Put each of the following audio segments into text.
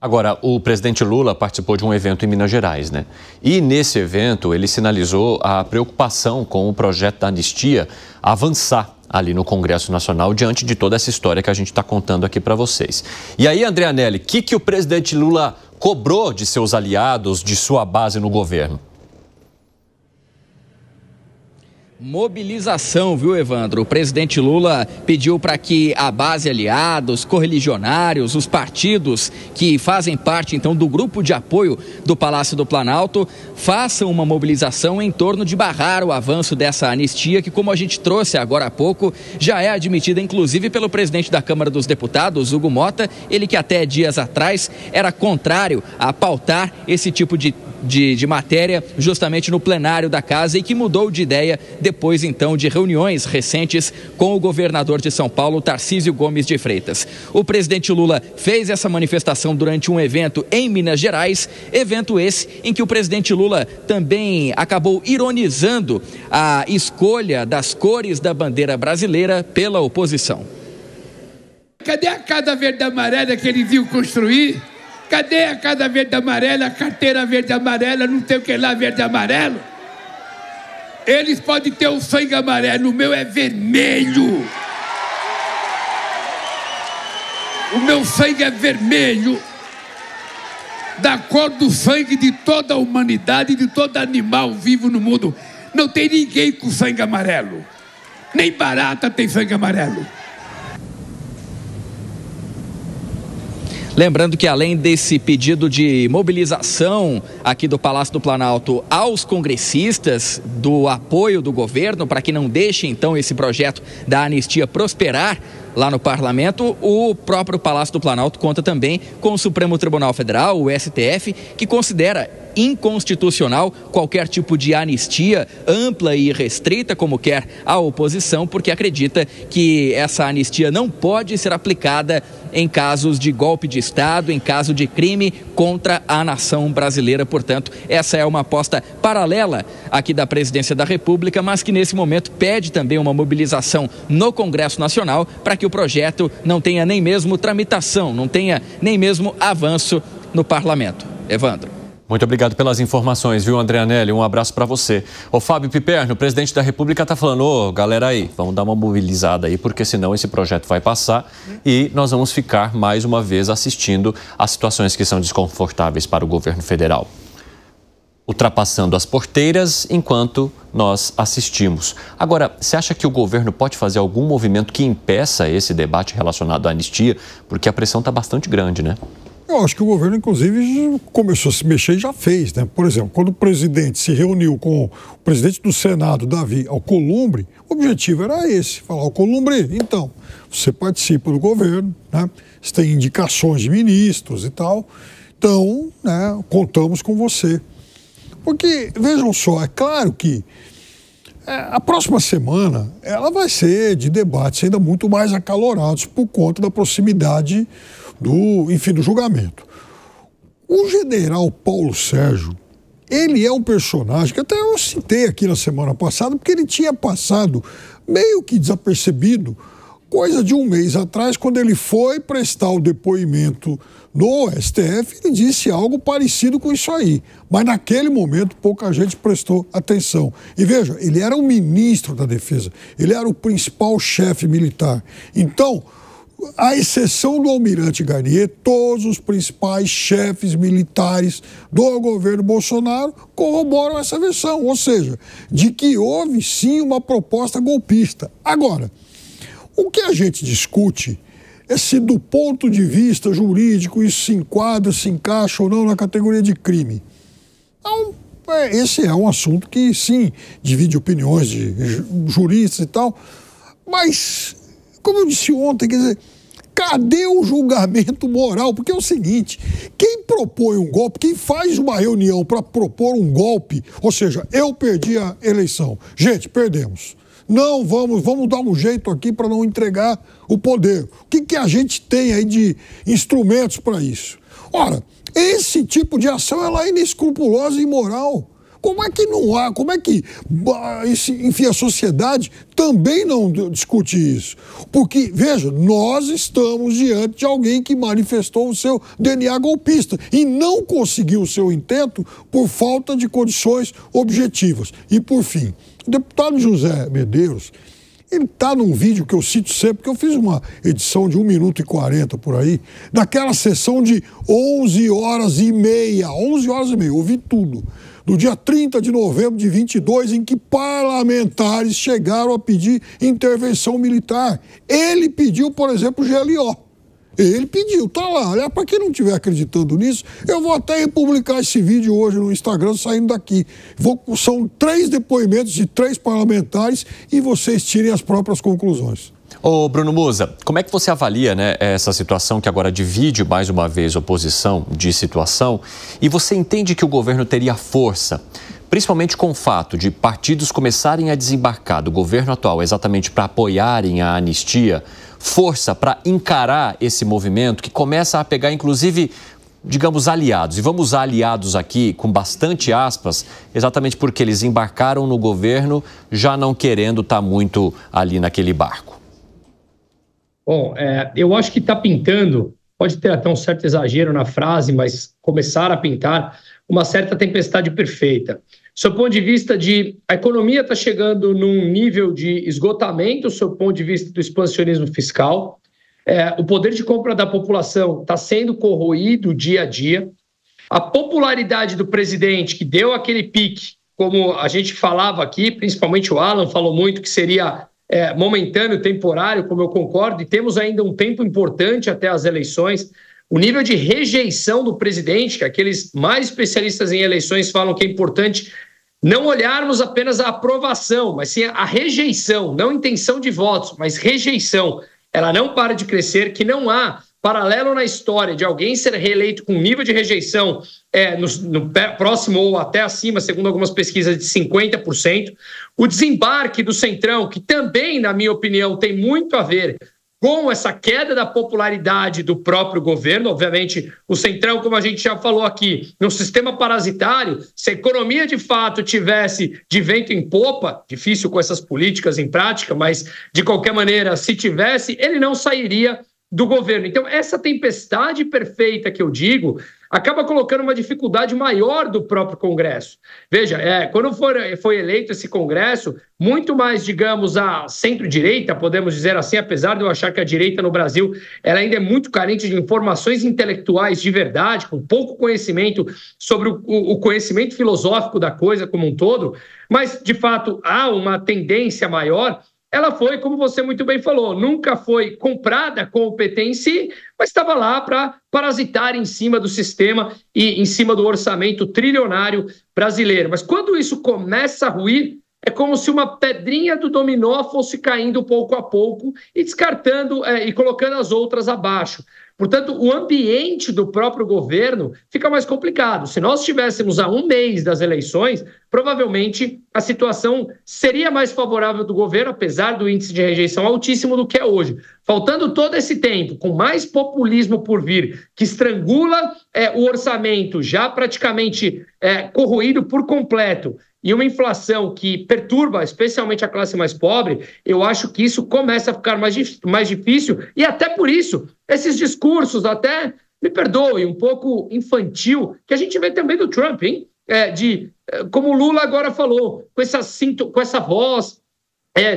Agora, o presidente Lula participou de um evento em Minas Gerais, né? E nesse evento ele sinalizou a preocupação com o projeto da anistia avançar ali no Congresso Nacional diante de toda essa história que a gente está contando aqui para vocês. E aí, André Anelli, o que o presidente Lula cobrou de seus aliados, de sua base no governo? Mobilização, viu, Evandro? O presidente Lula pediu para que a base aliados, correligionários, os partidos que fazem parte, então, do grupo de apoio do Palácio do Planalto, façam uma mobilização em torno de barrar o avanço dessa anistia, que, como a gente trouxe agora há pouco, já é admitida, inclusive, pelo presidente da Câmara dos Deputados, Hugo Motta, ele que até dias atrás era contrário a pautar esse tipo de matéria justamente no plenário da casa e que mudou de ideia depois então de reuniões recentes com o governador de São Paulo, Tarcísio Gomes de Freitas. O presidente Lula fez essa manifestação durante um evento em Minas Gerais, evento esse em que o presidente Lula também acabou ironizando a escolha das cores da bandeira brasileira pela oposição. Cadê a Casa Verde e Amarela que ele viu construir? Cadê a Casa Verde e Amarela, a carteira verde e amarela, não sei o que lá verde e amarelo? Eles podem ter o sangue amarelo, o meu é vermelho. O meu sangue é vermelho, da cor do sangue de toda a humanidade, de todo animal vivo no mundo. Não tem ninguém com sangue amarelo. Nem barata tem sangue amarelo. Lembrando que além desse pedido de mobilização aqui do Palácio do Planalto aos congressistas do apoio do governo para que não deixe então esse projeto da anistia prosperar lá no parlamento, o próprio Palácio do Planalto conta também com o Supremo Tribunal Federal, o STF, que considera inconstitucional qualquer tipo de anistia ampla e restrita, como quer a oposição, porque acredita que essa anistia não pode ser aplicada em casos de golpe de Estado, em caso de crime contra a nação brasileira. Portanto, essa é uma aposta paralela aqui da Presidência da República, mas que nesse momento pede também uma mobilização no Congresso Nacional para que o projeto não tenha nem mesmo tramitação, não tenha nem mesmo avanço no parlamento. Evandro. Muito obrigado pelas informações, viu, André Anelli? Um abraço para você. Ô, Fábio Piperno, o presidente da República está falando, ô, galera aí, vamos dar uma mobilizada aí, porque senão esse projeto vai passar e nós vamos ficar mais uma vez assistindo a situações que são desconfortáveis para o governo federal. Ultrapassando as porteiras enquanto nós assistimos. Agora, você acha que o governo pode fazer algum movimento que impeça esse debate relacionado à anistia? Porque a pressão está bastante grande, né? Eu acho que o governo, inclusive, começou a se mexer e já fez, né? Por exemplo, quando o presidente se reuniu com o presidente do Senado, Davi Alcolumbre, o objetivo era esse, falar, Alcolumbre, então, você participa do governo, né? Você tem indicações de ministros e tal, então, né, contamos com você. Porque, vejam só, é claro que a próxima semana ela vai ser de debates ainda muito mais acalorados por conta da proximidade do julgamento. O general Paulo Sérgio, ele é um personagem que até eu citei aqui na semana passada, porque ele tinha passado meio que desapercebido, coisa de um mês atrás, quando ele foi prestar o depoimento no STF, ele disse algo parecido com isso aí. Mas naquele momento pouca gente prestou atenção. E veja, ele era o ministro da Defesa, ele era o principal chefe militar. Então, à exceção do almirante Garnier, todos os principais chefes militares do governo Bolsonaro corroboram essa versão, ou seja, de que houve sim uma proposta golpista. Agora, o que a gente discute é se do ponto de vista jurídico isso se enquadra, se encaixa ou não na categoria de crime. Então, esse é um assunto que sim, divide opiniões de juristas e tal, mas, como eu disse ontem, quer dizer, cadê o julgamento moral? Porque é o seguinte, quem propõe um golpe, quem faz uma reunião para propor um golpe, ou seja, eu perdi a eleição, gente, perdemos. Não, vamos dar um jeito aqui para não entregar o poder. O que a gente tem aí de instrumentos para isso? Ora, esse tipo de ação ela é inescrupulosa e imoral, Como é que não há? Como é que, enfim, a sociedade também não discute isso? Porque, veja, nós estamos diante de alguém que manifestou o seu DNA golpista e não conseguiu o seu intento por falta de condições objetivas. E, por fim, o deputado José Medeiros, ele está num vídeo que eu cito sempre, porque eu fiz uma edição de 1 minuto e 40 por aí, daquela sessão de 11 horas e meia, ouvi tudo, no dia 30 de novembro de 22, em que parlamentares chegaram a pedir intervenção militar. Ele pediu, por exemplo, o GLO. Ele pediu, tá lá. Aliás, para quem não estiver acreditando nisso, eu vou até republicar esse vídeo hoje no Instagram, saindo daqui. São 3 depoimentos de 3 parlamentares e vocês tirem as próprias conclusões. Ô Bruno Musa, como é que você avalia, né, essa situação que agora divide mais uma vez oposição de situação, e você entende que o governo teria força, principalmente com o fato de partidos começarem a desembarcar do governo atual exatamente para apoiarem a anistia, força para encarar esse movimento que começa a pegar, inclusive, digamos, aliados. E vamos usar aliados aqui com bastante aspas, exatamente porque eles embarcaram no governo já não querendo estar muito ali naquele barco. Bom, eu acho que está pintando, pode ter até um certo exagero na frase, mas começar a pintar uma certa tempestade perfeita. Do ponto de vista de a economia está chegando num nível de esgotamento, do ponto de vista do expansionismo fiscal, o poder de compra da população está sendo corroído dia a dia, a popularidade do presidente, que deu aquele pique, como a gente falava aqui, principalmente o Alan falou muito que seria momentâneo, temporário, como eu concordo, e temos ainda um tempo importante até as eleições. O nível de rejeição do presidente, que aqueles mais especialistas em eleições falam que é importante não olharmos apenas a aprovação, mas sim a rejeição, não intenção de votos, mas rejeição. Ela não para de crescer, que não há paralelo na história de alguém ser reeleito com nível de rejeição no próximo ou até acima, segundo algumas pesquisas, de 50%. O desembarque do Centrão, que também, na minha opinião, tem muito a ver com essa queda da popularidade do próprio governo. Obviamente, o Centrão, como a gente já falou aqui, num sistema parasitário, se a economia de fato tivesse de vento em popa, difícil com essas políticas em prática, mas de qualquer maneira, se tivesse, ele não sairia do governo. Então, essa tempestade perfeita que eu digo acaba colocando uma dificuldade maior do próprio Congresso. Veja, quando foi eleito esse Congresso, muito mais, digamos, a centro-direita, podemos dizer assim, apesar de eu achar que a direita no Brasil ela ainda é muito carente de informações intelectuais de verdade, com pouco conhecimento sobre o conhecimento filosófico da coisa como um todo, mas, de fato, há uma tendência maior. Ela foi, como você muito bem falou, nunca foi comprada com o PT em si, mas estava lá para parasitar em cima do sistema e em cima do orçamento trilionário brasileiro. Mas quando isso começa a ruir, é como se uma pedrinha do dominó fosse caindo pouco a pouco e descartando e colocando as outras abaixo. Portanto, o ambiente do próprio governo fica mais complicado. Se nós estivéssemos a 1 mês das eleições, provavelmente a situação seria mais favorável do governo, apesar do índice de rejeição altíssimo do que é hoje. Faltando todo esse tempo, com mais populismo por vir, que estrangula o orçamento já praticamente corroído por completo, e uma inflação que perturba especialmente a classe mais pobre, eu acho que isso começa a ficar mais difícil, e até por isso, esses discursos até, me perdoe, um pouco infantil, que a gente vê também do Trump, hein? Como o Lula agora falou, com essa voz,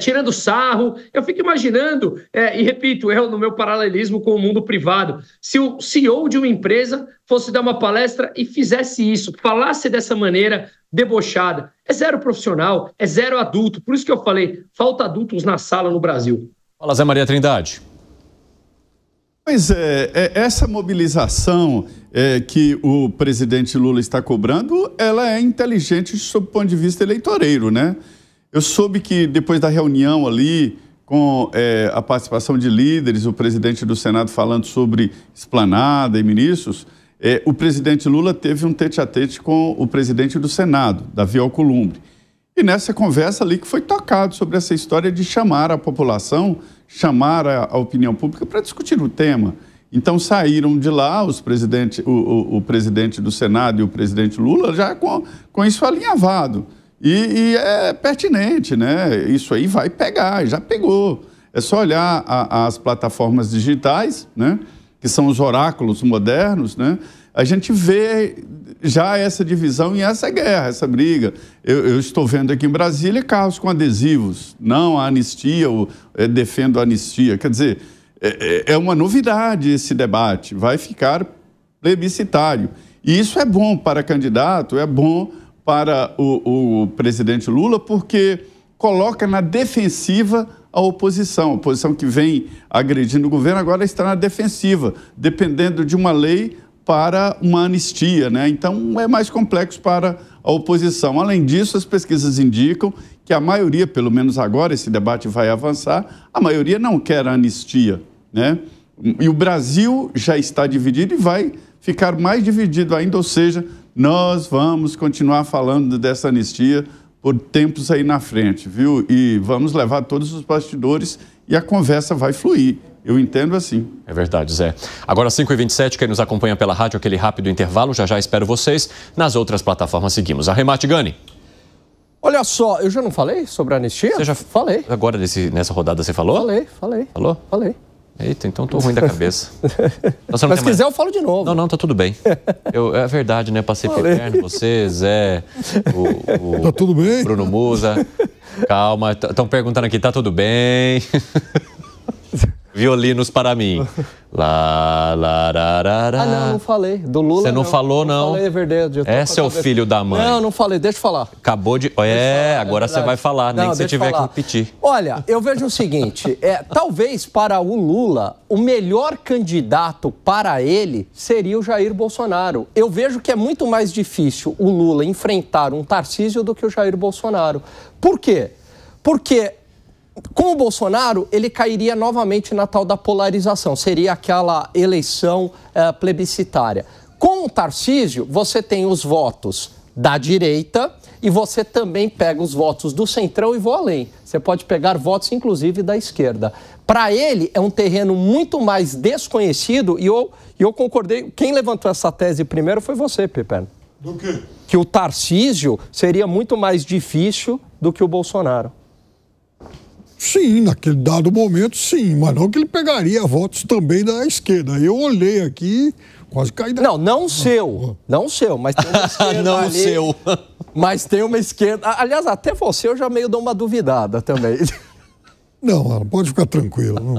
tirando sarro. Eu fico imaginando, e repito, eu no meu paralelismo com o mundo privado, se o CEO de uma empresa fosse dar uma palestra e fizesse isso, falasse dessa maneira debochada. É zero profissional, é zero adulto. Por isso que eu falei, falta adultos na sala no Brasil. Fala, Zé Maria Trindade. Pois essa mobilização que o presidente Lula está cobrando, ela é inteligente sob o ponto de vista eleitoreiro, né? Eu soube que depois da reunião ali, com a participação de líderes, o presidente do Senado falando sobre esplanada e ministros, o presidente Lula teve um tete-a-tete com o presidente do Senado, Davi Alcolumbre. E nessa conversa ali que foi tocado sobre essa história de chamar a população, chamar a opinião pública para discutir o tema. Então saíram de lá o presidente do Senado e o presidente Lula já com isso alinhavado. E é pertinente, né? Isso aí vai pegar, já pegou. É só olhar as plataformas digitais, né? Que são os oráculos modernos, né? A gente vê já essa divisão e essa guerra, essa briga. Eu estou vendo aqui em Brasília carros com adesivos, não a anistia, defendo a anistia. Quer dizer, é uma novidade esse debate, vai ficar plebiscitário. E isso é bom para candidato, é bom para o presidente Lula, porque coloca na defensiva a oposição que vem agredindo o governo agora está na defensiva, dependendo de uma lei para uma anistia, né? Então é mais complexo para a oposição. Além disso, as pesquisas indicam que a maioria, pelo menos agora esse debate vai avançar, a maioria não quer a anistia, né? E o Brasil já está dividido e vai ficar mais dividido ainda, ou seja, nós vamos continuar falando dessa anistia por tempos aí na frente, viu? E vamos levar todos os bastidores e a conversa vai fluir. Eu entendo assim. É verdade, Zé. Agora, 5h27, quem nos acompanha pela rádio, aquele rápido intervalo, já espero vocês. Nas outras plataformas seguimos. Arremate, Gani. Olha só, eu já não falei sobre a anistia? Você já falei. Agora, nessa rodada, você falou? Falei. Falou? Falei. Eita, então tô ruim da cabeça. Mas se quiser, eu falo de novo. Não, tá tudo bem. É verdade, né? Passei Piperno, você, Zé, Tá tudo bem? Bruno Musa. Calma, estão perguntando aqui, tá tudo bem? Violinos para mim. Não falei. Do Lula. Você não falou, não? Falei, é verdade. Esse é o filho da mãe. Não falei, deixa eu falar. Acabou de. Agora você vai falar, nem que você tiver que repetir. Olha, eu vejo o seguinte: talvez para o Lula, o melhor candidato para ele seria o Jair Bolsonaro. Eu vejo que é muito mais difícil o Lula enfrentar um Tarcísio do que o Jair Bolsonaro. Por quê? Porque com o Bolsonaro, ele cairia novamente na tal da polarização. Seria aquela eleição plebiscitária. Com o Tarcísio, você tem os votos da direita e você também pega os votos do centrão e vou além. Você pode pegar votos, inclusive, da esquerda. Para ele, é um terreno muito mais desconhecido e eu concordei. Quem levantou essa tese primeiro foi você, Piperno. Do quê? Que o Tarcísio seria muito mais difícil do que o Bolsonaro. Sim, naquele dado momento, sim, mas não que ele pegaria votos também da esquerda. Eu olhei aqui, quase caí da... Não seu, mas tem uma esquerda não ali, seu. Mas tem uma esquerda... Aliás, até você eu já meio dou uma duvidada também. Não, ela pode ficar tranquila. Não.